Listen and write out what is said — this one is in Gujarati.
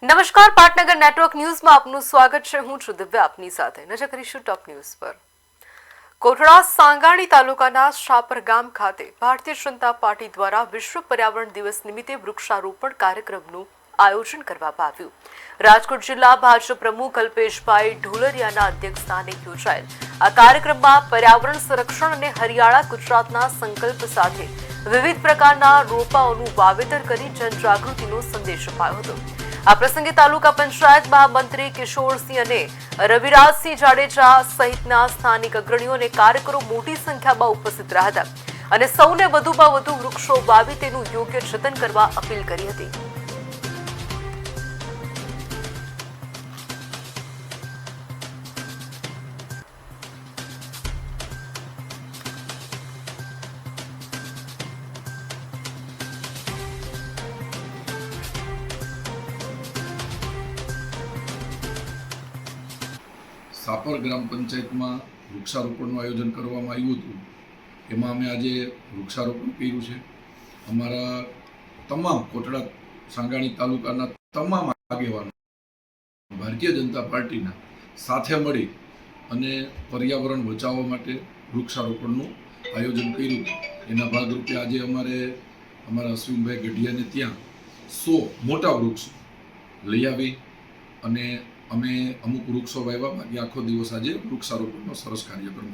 નમસ્કાર, પાટનગર નેટવર્ક ન્યૂઝમાં આપનું સ્વાગત છે. હું છું દિવ્યા આપની સાથે. નજર કરીશું ટોપ ન્યૂઝ પર. કોટડા સાંગાણી તાલુકાના શાપર ગામ ખાતે ભારતીય જનતા પાર્ટી દ્વારા વિશ્વ પર્યાવરણ દિવસ નિમિત્તે વૃક્ષારોપણ કાર્યક્રમનું આયોજન કરવામાં આવ્યું. રાજકોટ જિલ્લા ભાજપ પ્રમુખ અલ્પેશભાઈ ઢોલરિયાના અધ્યક્ષસ્થાને યોજાયેલ આ કાર્યક્રમમાં પર્યાવરણ સંરક્ષણ અને હરિયાળા ગુજરાતના સંકલ્પ સાથે વિવિધ પ્રકારના રોપાઓનું વાવેતર કરી જનજાગૃતિનો સંદેશ અપાયો હતો. આ પ્રસંગે તાલુકા પંચાયત મહામંત્રી કિશોરસિંહ અને રવિરાજસિંહ જાડેજા સહિતના સ્થાનિક અગ્રણીઓ અને કાર્યકરો મોટી સંખ્યામાં ઉપસ્થિત રહ્યા હતા અને સૌને વધુમાં વધુ વૃક્ષો વાવી તેનું યોગ્ય જતન કરવા અપીલ કરી હતી. સાપર ગ્રામ પંચાયતમાં વૃક્ષારોપણનું આયોજન કરવામાં આવ્યું હતું. એમાં અમે આજે વૃક્ષારોપણ કર્યું છે. અમારા તમામ કોટડા સાંગાણી તાલુકાના તમામ આગેવાનો ભારતીય જનતા પાર્ટીના સાથે મળી અને પર્યાવરણ બચાવવા માટે વૃક્ષારોપણનું આયોજન કર્યું. એના ભાગરૂપે આજે અમારા અશ્વિનભાઈ ગઢિયાને ત્યાં 100 મોટા વૃક્ષો લઈ આવી અને અમે અમુક વૃક્ષો વાવ્યા. બાકી આખો દિવસ આજે વૃક્ષારોપણનો સરસ કાર્યક્રમ